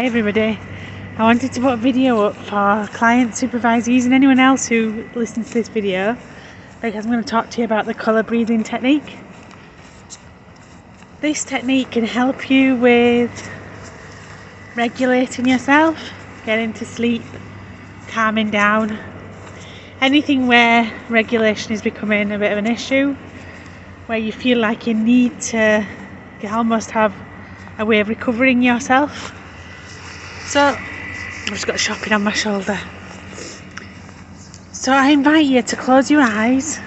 Hi everybody, I wanted to put a video up for clients, supervisees and anyone else who listens to this video because I'm going to talk to you about the colour breathing technique. This technique can help you with regulating yourself, getting to sleep, calming down, anything where regulation is becoming a bit of an issue, where you feel like you need to almost have a way of recovering yourself. So I've just got shopping on my shoulder. So I invite you to close your eyes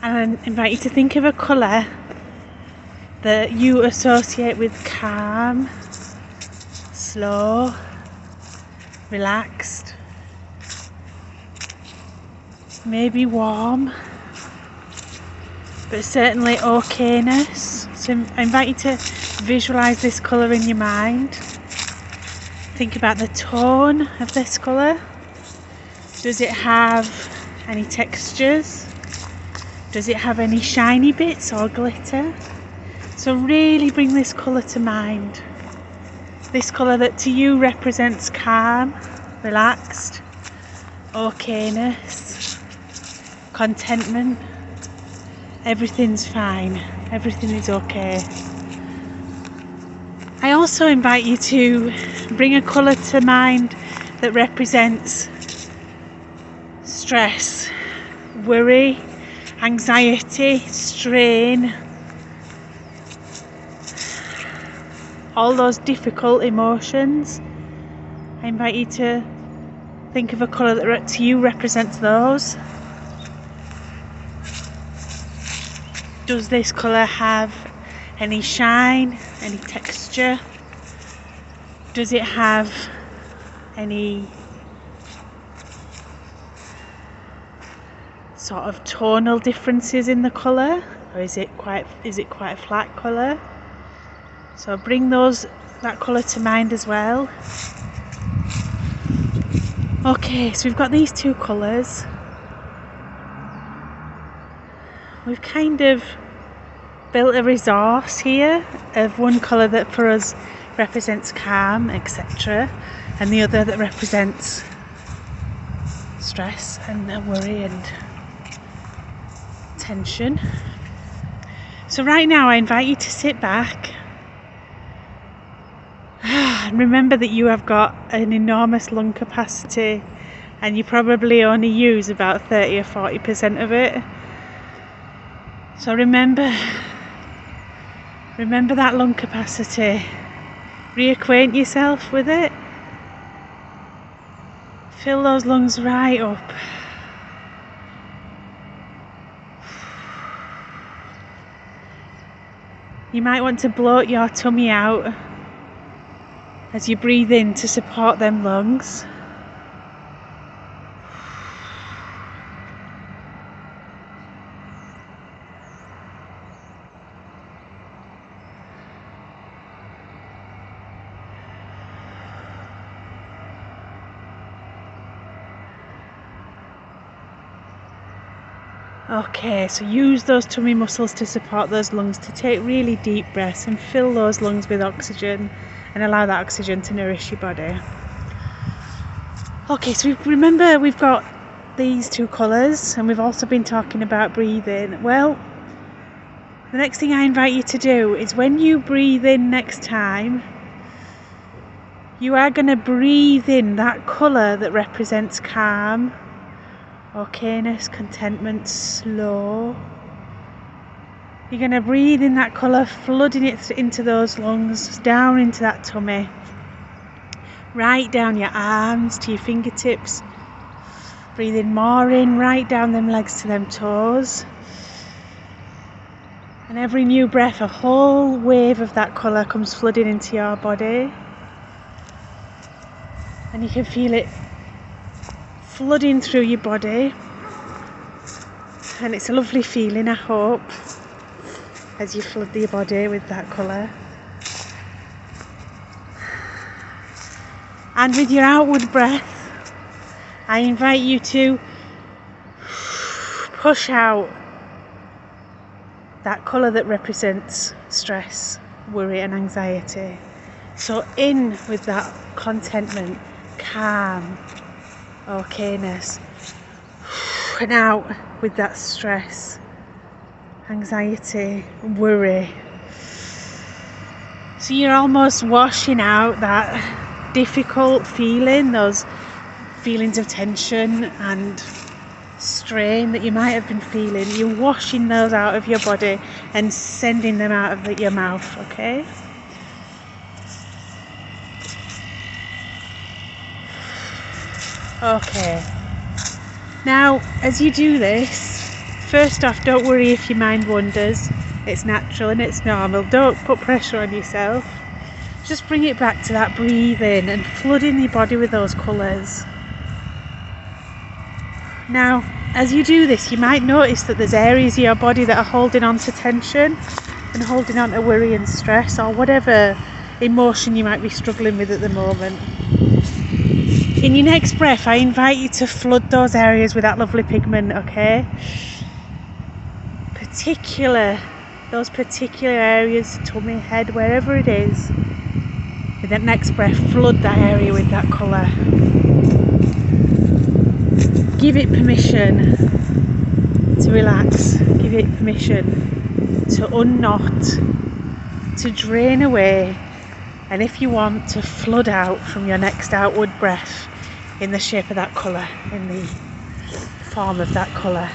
and I invite you to think of a colour that you associate with calm, slow, relaxed, maybe warm, but certainly okayness. So I invite you to visualise this colour in your mind. Think about the tone of this colour. Does it have any textures? Does it have any shiny bits or glitter? So really bring this colour to mind. This colour that to you represents calm, relaxed, okayness, contentment. Everything's fine. Everything is okay. I also invite you to bring a colour to mind that represents stress, worry, anxiety, strain, all those difficult emotions. I invite you to think of a colour that to you represents those. Does this colour have any shine, any texture? Does it have any sort of tonal differences in the colour, or is it quite a flat colour? So bring that colour to mind as well. Okay, so we've got these two colours. We've kind of built a resource here of one colour that for us represents calm, etc., and the other that represents stress and worry and tension. So right now I invite you to sit back and remember that you have got an enormous lung capacity and you probably only use about 30 or 40% of it. So remember that lung capacity. Reacquaint yourself with it. Fill those lungs right up. You might want to bloat your tummy out as you breathe in to support them lungs. Okay, so use those tummy muscles to support those lungs, to take really deep breaths and fill those lungs with oxygen and allow that oxygen to nourish your body. Okay, so remember we've got these two colours and we've also been talking about breathing. Well, the next thing I invite you to do is when you breathe in next time, you are going to breathe in that colour that represents calm, okayness, contentment, slow. You're going to breathe in that colour, flooding it into those lungs, down into that tummy, right down your arms to your fingertips. Breathe in more in, right down them legs to them toes. And every new breath, a whole wave of that colour comes flooding into your body. And you can feel it flooding through your body, and it's a lovely feeling, I hope, as you flood your body with that colour. And with your outward breath, I invite you to push out that colour that represents stress, worry and anxiety. So in with that contentment, calm, okayness, and out with that stress, anxiety, worry. So you're almost washing out that difficult feeling, those feelings of tension and strain that you might have been feeling. You're washing those out of your body and sending them out of your mouth, okay? Okay. Now, as you do this, first off, don't worry if your mind wanders. It's natural and it's normal. Don't put pressure on yourself. Just bring it back to that breathing and flooding your body with those colours. Now, as you do this, you might notice that there's areas of your body that are holding on to tension and holding on to worry and stress, or whatever emotion you might be struggling with at the moment. In your next breath, I invite you to flood those areas with that lovely pigment, okay? Those particular areas, tummy, head, wherever it is. With that next breath, flood that area with that colour. Give it permission to relax. Give it permission to unknot, to drain away, and if you want, to flood out from your next outward breath in the shape of that colour, in the form of that colour.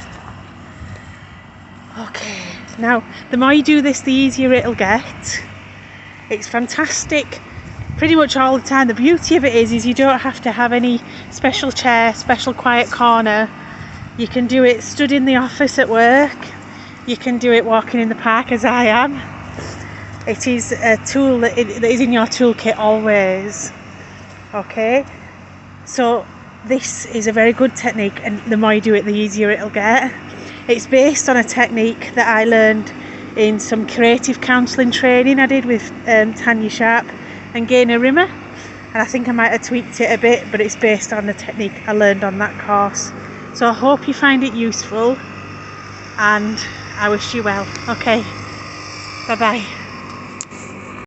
Okay, now the more you do this, the easier it'll get. It's fantastic pretty much all the time. The beauty of it is you don't have to have any special chair, special quiet corner. You can do it stood in the office at work. You can do it walking in the park, as I am. It is a tool that is in your toolkit always. Okay, so this is a very good technique, and the more you do it, the easier it'll get. It's based on a technique that I learned in some creative counselling training I did with Tanya Sharp and Gaynor Rimmer, and I think I might have tweaked it a bit, but it's based on the technique I learned on that course. So I hope you find it useful, and I wish you well. Okay, bye bye.